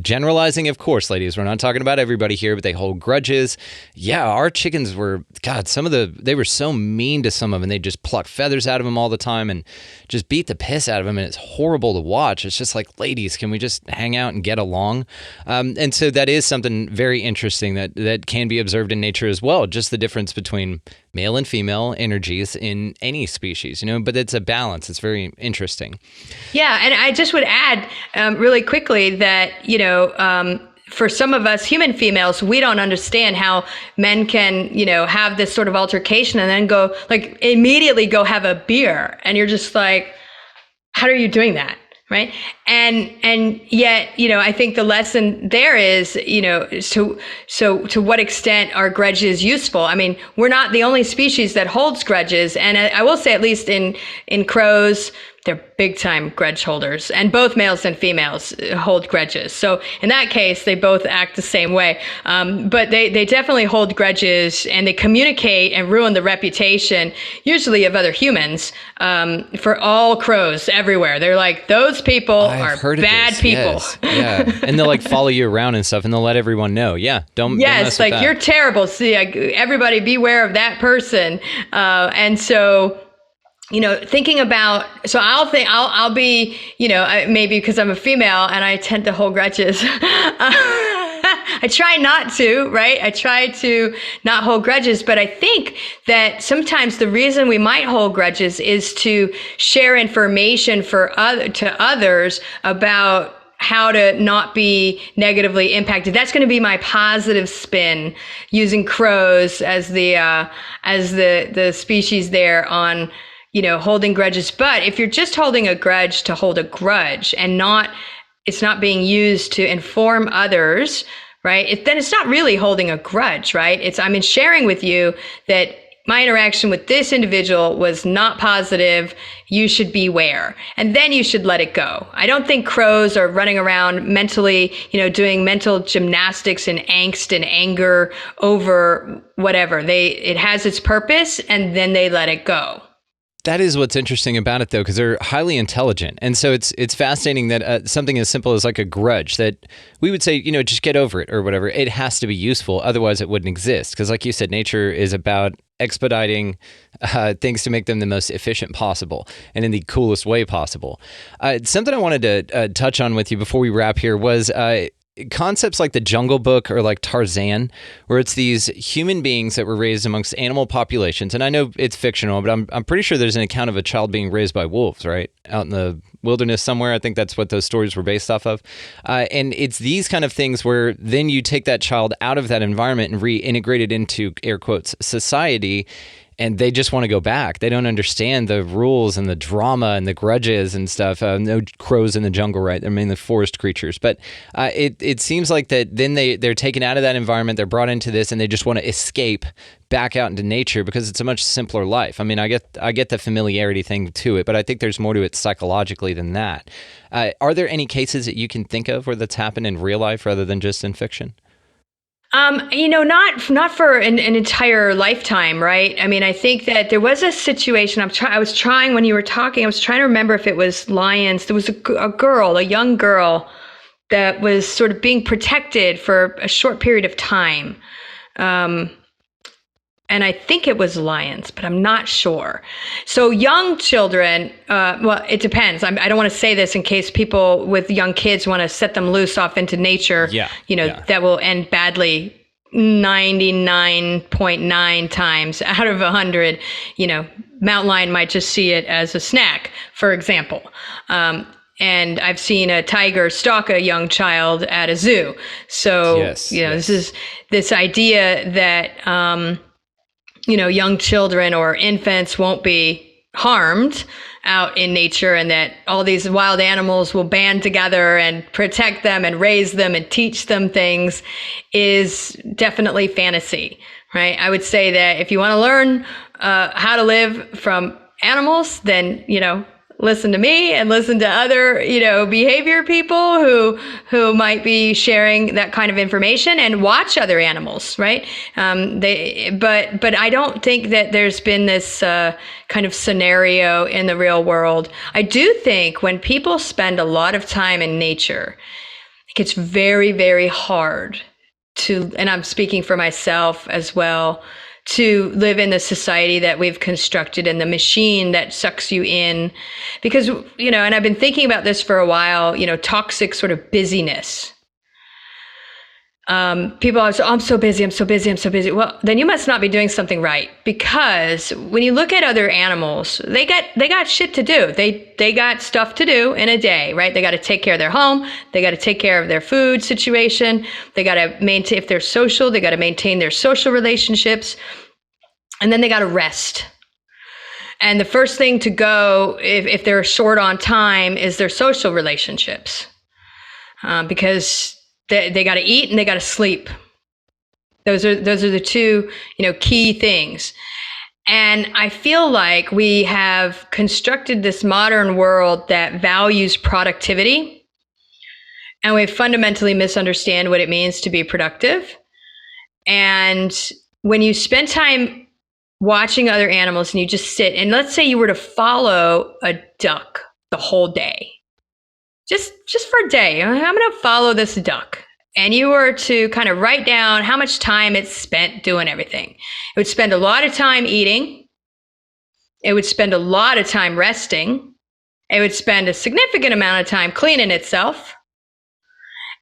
generalizing, of course, ladies, we're not talking about everybody here, but they hold grudges. Yeah, our chickens were, God, they were so mean to some of them, and they just pluck feathers out of them all the time and just beat the piss out of them, and it's horrible to watch. It's just like, ladies, can we just hang out and get along? And so that is something very interesting that can be observed in nature as well, just the difference between male and female energies in any species, but it's a balance. It's very interesting. Yeah, and I just would add really quickly that, for some of us human females, we don't understand how men can, have this sort of altercation and then go, like, immediately go have a beer. And you're just like, how are you doing that? Right. And yet, I think the lesson there is, so to what extent are grudges useful? I mean, we're not the only species that holds grudges. And I will say, at least in crows, they're big time grudge holders, and both males and females hold grudges. So in that case, they both act the same way. But they definitely hold grudges, and they communicate and ruin the reputation, usually of other humans, for all crows everywhere. They're like, those people are bad people. Yes. Yeah. And they'll like follow you around and stuff, and they'll let everyone know. Yeah. Don't mess with that. You're terrible. See, everybody beware of that person. And so thinking about, so I'll be, maybe because I'm a female and I tend to hold grudges. I try not to, right? I try to not hold grudges, but I think that sometimes the reason we might hold grudges is to share information to others about how to not be negatively impacted. That's going to be my positive spin, using crows as the species there on, holding grudges. But if you're just holding a grudge to hold a grudge and it's not being used to inform others, right? Then it's not really holding a grudge, right? I'm sharing with you that my interaction with this individual was not positive. You should beware. And then you should let it go. I don't think crows are running around mentally, doing mental gymnastics and angst and anger over whatever. It has its purpose, and then they let it go. That is what's interesting about it, though, because they're highly intelligent. And so it's fascinating that something as simple as like a grudge that we would say, just get over it or whatever, it has to be useful. Otherwise, it wouldn't exist. Because like you said, nature is about expediting things to make them the most efficient possible and in the coolest way possible. Something I wanted to touch on with you before we wrap here was concepts like the Jungle Book or like Tarzan, where it's these human beings that were raised amongst animal populations. And I know it's fictional, but I'm pretty sure there's an account of a child being raised by wolves, right? Out in the wilderness somewhere. I think that's what those stories were based off of. And it's these kind of things where then you take that child out of that environment and reintegrate it into, air quotes, society. And they just want to go back. They don't understand the rules and the drama and the grudges and stuff. No crows in the jungle, right? They're mainly forest creatures. But it seems like that then they're taken out of that environment, they're brought into this, and they just want to escape back out into nature because it's a much simpler life. I mean, I get the familiarity thing to it, but I think there's more to it psychologically than that. Are there any cases that you can think of where that's happened in real life rather than just in fiction? Not for an entire lifetime, right? I mean, I think that there was a situation. I was trying, when you were talking, I was trying to remember if it was lions. There was a young girl that was sort of being protected for a short period of time. And I think it was lions, but I'm not sure. So young children, well, it depends. I don't want to say this in case people with young kids want to set them loose off into nature. That will end badly 99.9 times out of 100. Mountain lion might just see it as a snack, for example. And I've seen a tiger stalk a young child at a zoo. So, this is this idea that, young children or infants won't be harmed out in nature, and that all these wild animals will band together and protect them and raise them and teach them things, is definitely fantasy, right? I would say that if you want to learn how to live from animals, then, listen to me and listen to other, behavior people who might be sharing that kind of information, and watch other animals, right? But I don't think that there's been this kind of scenario in the real world. I do think when people spend a lot of time in nature, it gets very, very hard to, and I'm speaking for myself as well, to live in the society that we've constructed and the machine that sucks you in. Because, and I've been thinking about this for a while, toxic sort of busyness. People are, I'm so busy. Well, then you must not be doing something right, because when you look at other animals, they got shit to do. They got stuff to do in a day, right? They got to take care of their home. They got to take care of their food situation. They got to maintain, if they're social, they got to maintain their social relationships. And then they got to rest. And the first thing to go, if they're short on time, is their social relationships, because they got to eat and they got to sleep. Those are the two, key things. And I feel like we have constructed this modern world that values productivity, and we fundamentally misunderstand what it means to be productive. And when you spend time watching other animals and you just sit, and let's say you were to follow a duck the whole day, just for a day, I'm going to follow this duck. And you were to kind of write down how much time it spent doing everything. It would spend a lot of time eating. It would spend a lot of time resting. It would spend a significant amount of time cleaning itself.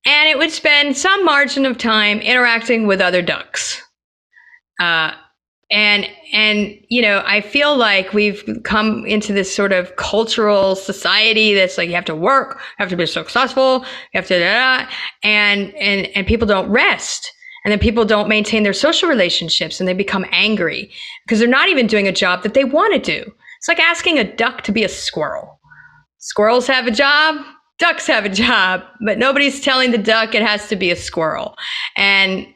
And it would spend some margin of time interacting with other ducks. And I feel like we've come into this sort of cultural society that's like, you have to work, you have to be successful, you have to, and people don't rest. And then people don't maintain their social relationships, and they become angry because they're not even doing a job that they want to do. It's like asking a duck to be a squirrel. Squirrels have a job, ducks have a job, but nobody's telling the duck it has to be a squirrel. And,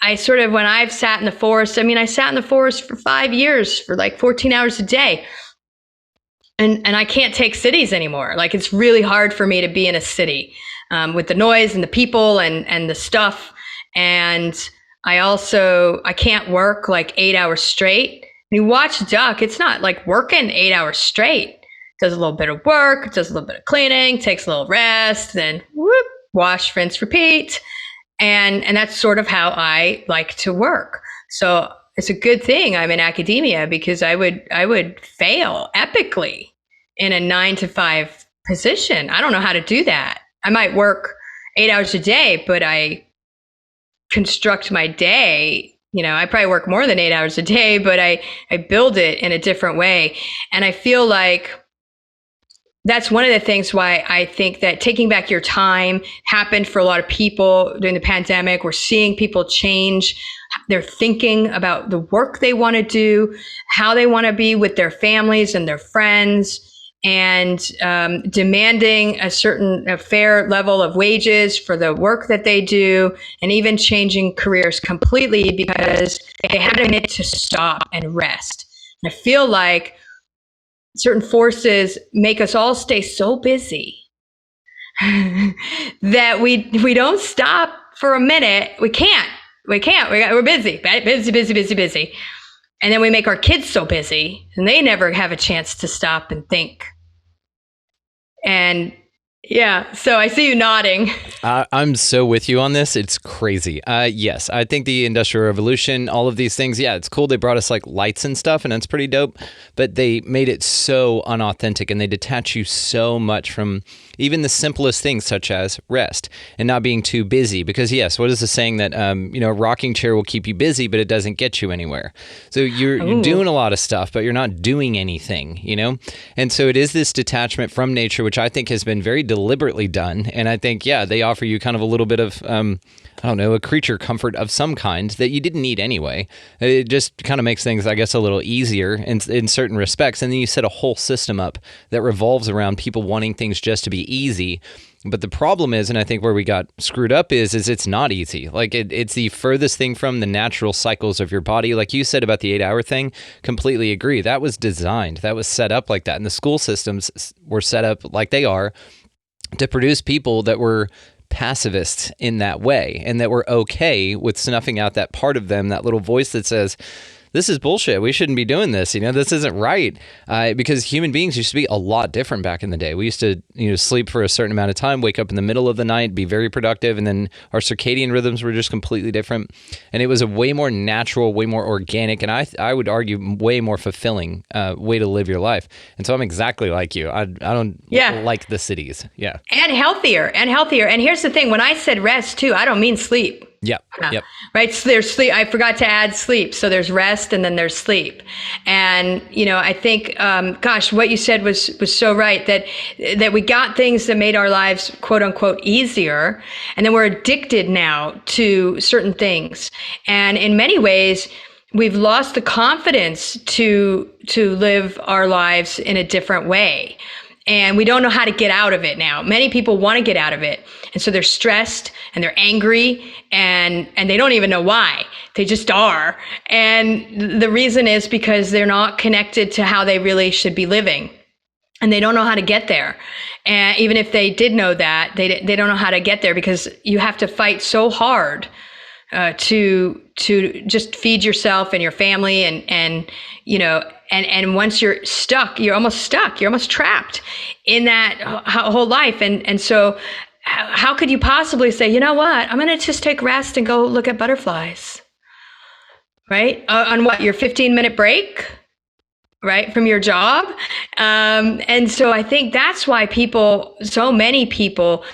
I sort of, when I've sat in the forest, I sat in the forest for 5 years for like 14 hours a day. And I can't take cities anymore. Like, it's really hard for me to be in a city with the noise and the people and the stuff. And I can't work like 8 hours straight. When you watch duck, it's not like working 8 hours straight. Does a little bit of work, does a little bit of cleaning, takes a little rest, then whoop, wash, rinse, repeat. And that's sort of how I like to work. So it's a good thing I'm in academia, because I would fail epically in a 9-to-5 position. I don't know how to do that. I might work 8 hours a day, but I construct my day. I probably work more than 8 hours a day, but I build it in a different way. And I feel like that's one of the things why I think that taking back your time happened for a lot of people during the pandemic. We're seeing people change their thinking about the work they want to do, how they want to be with their families and their friends, and demanding a fair level of wages for the work that they do, and even changing careers completely because they had a minute to stop and rest. And I feel like certain forces make us all stay so busy that we don't stop for a minute. We can't. We're busy. And then we make our kids so busy, and they never have a chance to stop and think. And yeah, so I see you nodding. I'm so with you on this. It's crazy. Yes, I think the Industrial Revolution, all of these things, yeah, it's cool. They brought us like lights and stuff, and that's pretty dope. But they made it so unauthentic, and they detach you so much from even the simplest things, such as rest and not being too busy. Because yes, what is the saying that a rocking chair will keep you busy, but it doesn't get you anywhere. So you're doing a lot of stuff, but you're not doing anything. And so it is this detachment from nature, which I think has been very deliberately done. And I think, yeah, they offer you kind of a little bit of, a creature comfort of some kind that you didn't need anyway. It just kind of makes things, I guess, a little easier in certain respects. And then you set a whole system up that revolves around people wanting things just to be easy. But the problem is, and I think where we got screwed up is it's not easy. Like it's the furthest thing from the natural cycles of your body. Like you said about the 8-hour thing, completely agree. That was designed. That was set up like that. And the school systems were set up like they are to produce people that were pacifists in that way, and that were okay with snuffing out that part of them, that little voice that says, this is bullshit. We shouldn't be doing this. This isn't right. Because human beings used to be a lot different back in the day. We used to, sleep for a certain amount of time, wake up in the middle of the night, be very productive. And then our circadian rhythms were just completely different. And it was a way more natural, way more organic, and I would argue way more fulfilling way to live your life. And so I'm exactly like you. I don't like the cities. Yeah. And healthier. And here's the thing. When I said rest too, I don't mean sleep. Yep. Right. So there's sleep. I forgot to add sleep. So there's rest, and then there's sleep. And, I think, what you said was so right, that we got things that made our lives, quote unquote, easier. And then we're addicted now to certain things. And in many ways, we've lost the confidence to live our lives in a different way. And we don't know how to get out of it now. Many people want to get out of it. And so they're stressed and they're angry and they don't even know why. They just are. And the reason is because they're not connected to how they really should be living. And they don't know how to get there. And even if they did know that, they don't know how to get there, because you have to fight so hard to just feed yourself and your family, and once you're almost trapped in that whole life. And so how could you possibly say, you know what, I'm going to just take rest and go look at butterflies, right? On what, your 15-minute break? right, from your job. And so I think that's why so many people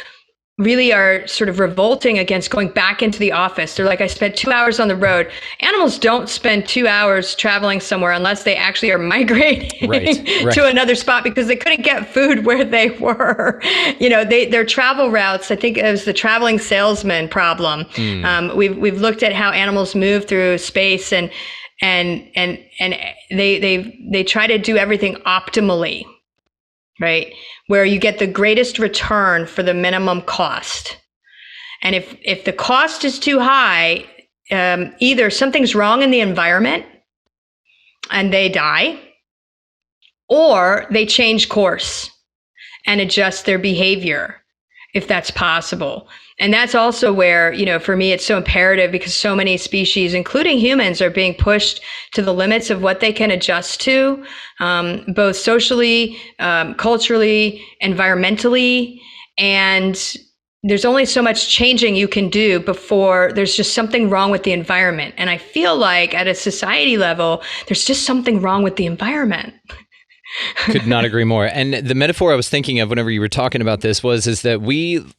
really are sort of revolting against going back into the office. They're like, I spent 2 hours on the road. Animals don't spend 2 hours traveling somewhere unless they actually are migrating to another spot because they couldn't get food where they were. Their travel routes, I think it was the traveling salesman problem. We've looked at how animals move through space and they try to do everything optimally, right? Where you get the greatest return for the minimum cost. And if the cost is too high, either something's wrong in the environment and they die, or they change course and adjust their behavior, if that's possible. And that's also where, for me, it's so imperative because so many species, including humans, are being pushed to the limits of what they can adjust to, both socially, culturally, environmentally. And there's only so much changing you can do before there's just something wrong with the environment. And I feel like at a society level, there's just something wrong with the environment. Could not agree more. And the metaphor I was thinking of whenever you were talking about this is that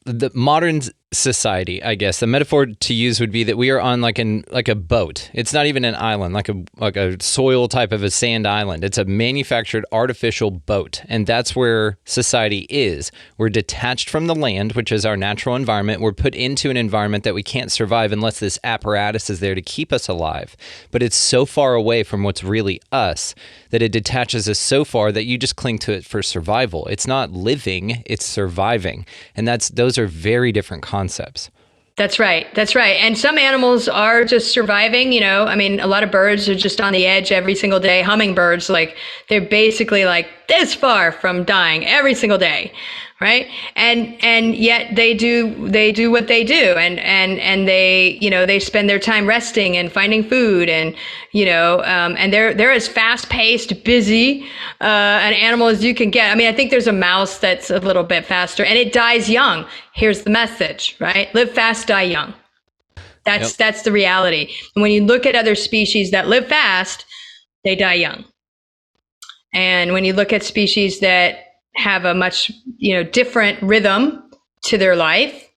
the modern society, I guess, the metaphor to use would be that we are on like a boat. It's not even an island, like a soil type of a sand island. It's a manufactured artificial boat. And that's where society is. We're detached from the land, which is our natural environment. We're put into an environment that we can't survive unless this apparatus is there to keep us alive. But it's so far away from what's really us that it detaches us so far that you just cling to it for survival. It's not living, it's surviving. And those are very different concepts. That's right. And some animals are just surviving, a lot of birds are just on the edge every single day. Hummingbirds, they're basically this far from dying every single day. Right. And yet they do what they do. And they, they spend their time resting and finding food and they're as fast paced, busy, an animal as you can get. I think there's a mouse that's a little bit faster and it dies young. Here's the message, right? Live fast, die young. That's the reality. And when you look at other species that live fast, they die young. And when you look at species that have a much, different rhythm to their life,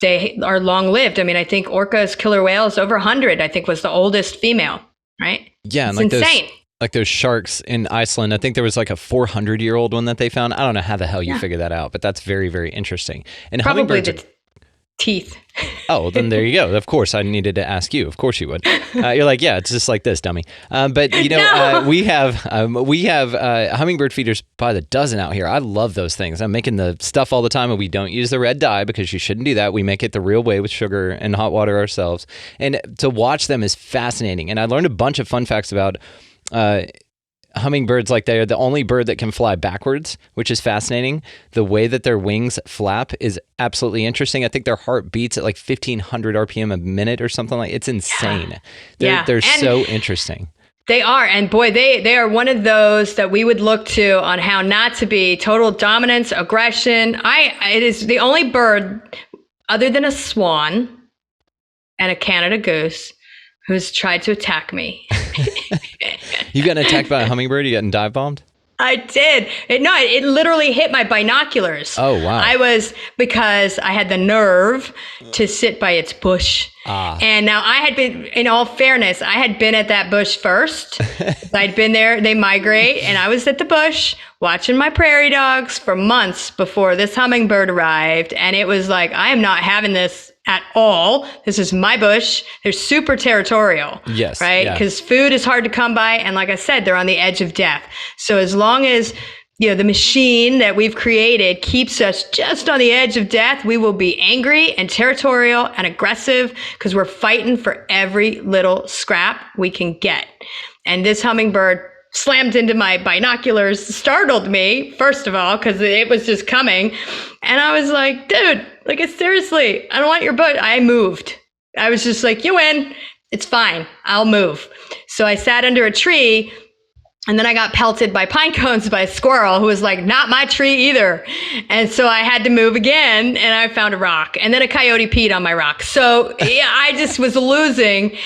they are long lived. I think orcas, killer whales, over 100, I think was the oldest female, right? Yeah. It's and insane. Those sharks in Iceland, I think there was a 400-year-old one that they found. I don't know how the hell you figure that out, but that's very, very interesting. And probably hummingbirds teeth. Oh, then there you go. Of course, I needed to ask you. Of course you would. You're like, yeah, it's just like this, dummy. But No. we have hummingbird feeders by the dozen out here. I love those things. I'm making the stuff all the time, and we don't use the red dye because you shouldn't do that. We make it the real way with sugar and hot water ourselves. And to watch them is fascinating. And I learned a bunch of fun facts about hummingbirds. They are the only bird that can fly backwards, which is fascinating. The way that their wings flap is absolutely interesting. I think their heart beats at 1,500 RPM a minute or something It's insane. They're so interesting. They are. And boy, they are one of those that we would look to on how not to be total dominance, aggression. It is the only bird other than a swan and a Canada goose who's tried to attack me. You got attacked by a hummingbird? You got dive bombed? I did. It literally hit my binoculars. Oh, wow. Because I had the nerve to sit by its bush. And now I had been, in all fairness, I had been at that bush first. I'd been there, they migrate, and I was at the bush watching my prairie dogs for months before this hummingbird arrived. And it was I am not having this at all. This is my bush. They're super territorial. Yes. Right? Because food is hard to come by. And like I said, they're on the edge of death. So as long as the machine that we've created keeps us just on the edge of death, we will be angry and territorial and aggressive because we're fighting for every little scrap we can get. And this hummingbird slammed into my binoculars, startled me, first of all, because it was just coming. And I was like, dude, seriously, I don't want your butt. I moved. I was just like, you win. It's fine. I'll move. So I sat under a tree. And then I got pelted by pine cones by a squirrel who was not my tree either. And so I had to move again and I found a rock. And then a coyote peed on my rock. So yeah, I just was losing.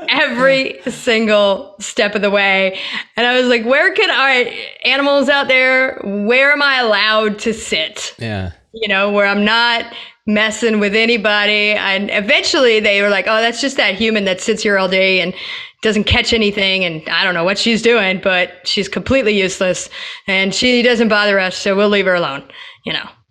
every single step of the way. And I was like, all right, animals out there, where am I allowed to sit? Yeah. Where I'm not messing with anybody. And eventually they were like, oh, that's just that human that sits here all day and doesn't catch anything. And I don't know what she's doing, but she's completely useless and she doesn't bother us. So we'll leave her alone,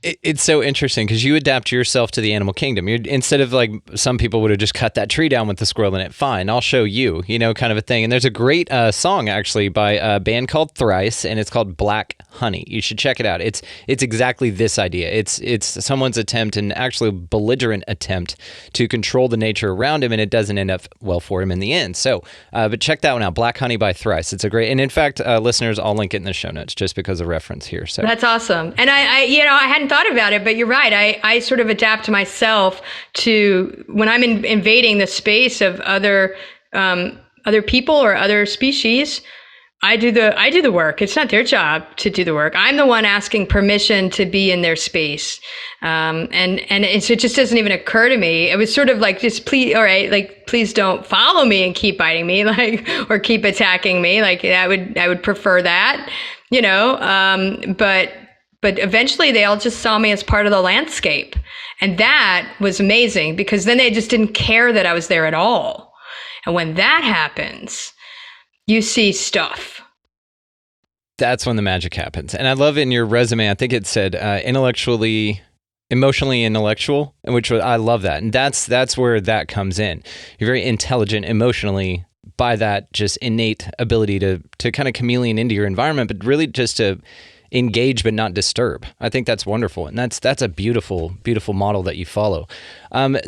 It's so interesting because you adapt yourself to the animal kingdom. Instead of like some people would have just cut that tree down with the squirrel in it. Fine, I'll show you, kind of a thing. And there's a great song actually by a band called Thrice, and it's called Black Honey. You should check it out. It's exactly this idea. It's someone's attempt, and actually belligerent attempt, to control the nature around him, and it doesn't end up well for him in the end. So, but check that one out, Black Honey by Thrice. It's a great, and in fact, listeners, I'll link it in the show notes just because of reference here. So that's awesome. And I hadn't thought about it, but you're right. I sort of adapt myself to when I'm invading the space of other people or other species. I do the work. It's not their job to do the work. I'm the one asking permission to be in their space. So it just doesn't even occur to me. It was sort of like, just please, all right, like, please don't follow me and keep biting me, like, or keep attacking me. Like I would prefer that, but eventually they all just saw me as part of the landscape. And that was amazing because then they just didn't care that I was there at all. And when that happens, you see stuff. That's when the magic happens. And I love in your resume, I think it said emotionally intellectual, which I love that. And that's where that comes in. You're very intelligent emotionally by that just innate ability to kind of chameleon into your environment, but really just to engage but not disturb. I think that's wonderful. And that's a beautiful, beautiful model that you follow.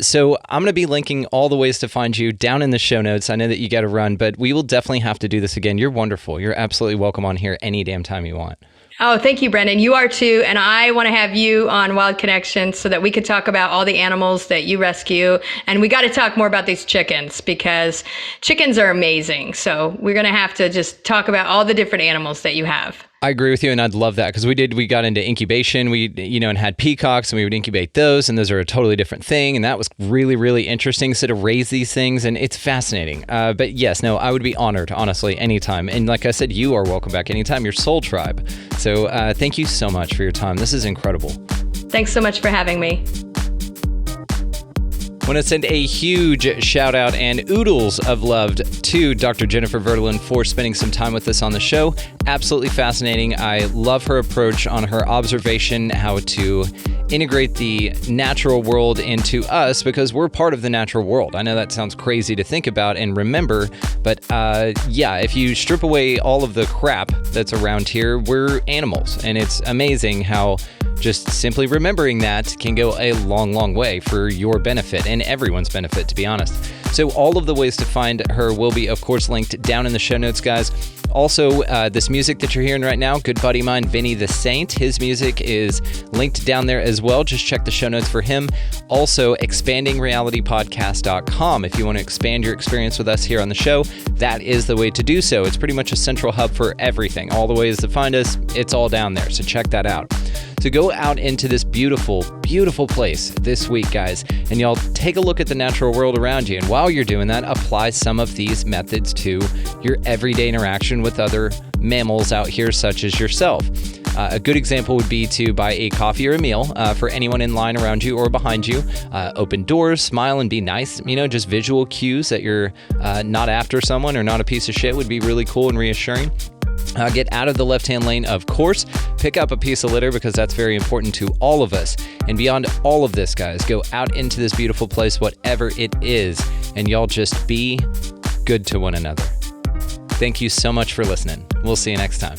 So I'm going to be linking all the ways to find you down in the show notes. I know that you got to run, but we will definitely have to do this again. You're wonderful. You're absolutely welcome on here any damn time you want. Oh, thank you, Brendan. You are too. And I want to have you on Wild Connection so that we could talk about all the animals that you rescue. And we got to talk more about these chickens because chickens are amazing. So we're going to have to just talk about all the different animals that you have. I agree with you, and I'd love that because we got into incubation, and had peacocks, and we would incubate those, and those are a totally different thing, and that was really, really interesting. So to raise these things, and it's fascinating. But yes, no, I would be honored, honestly, anytime. And like I said, you are welcome back anytime. Your soul tribe. So thank you so much for your time. This is incredible. Thanks so much for having me. I want to send a huge shout out and oodles of love to Dr. Jennifer Verdolin for spending some time with us on the show. Absolutely fascinating. I love her approach on her observation, how to integrate the natural world into us because we're part of the natural world. I know that sounds crazy to think about and remember, but if you strip away all of the crap that's around here, we're animals. And it's amazing how just simply remembering that can go a long, long way for your benefit and everyone's benefit, to be honest. So all of the ways to find her will be, of course, linked down in the show notes, guys. Also, this music that you're hearing right now, good buddy of mine, Vinny the Saint, his music is linked down there as well. Just check the show notes for him. Also, expandingrealitypodcast.com. If you want to expand your experience with us here on the show, that is the way to do so. It's pretty much a central hub for everything. All the ways to find us, it's all down there. So check that out. So go out into this beautiful, beautiful place this week, guys, and y'all take a look at the natural world around you. And while you're doing that, apply some of these methods to your everyday interaction with other mammals out here, such as yourself. A good example would be to buy a coffee or a meal for anyone in line around you or behind you. Open doors, smile, and be nice. Just visual cues that you're not after someone or not a piece of shit would be really cool and reassuring. Get out of the left-hand lane, of course. Pick up a piece of litter because that's very important to all of us. And beyond all of this, guys, go out into this beautiful place, whatever it is, and y'all just be good to one another. Thank you so much for listening. We'll see you next time.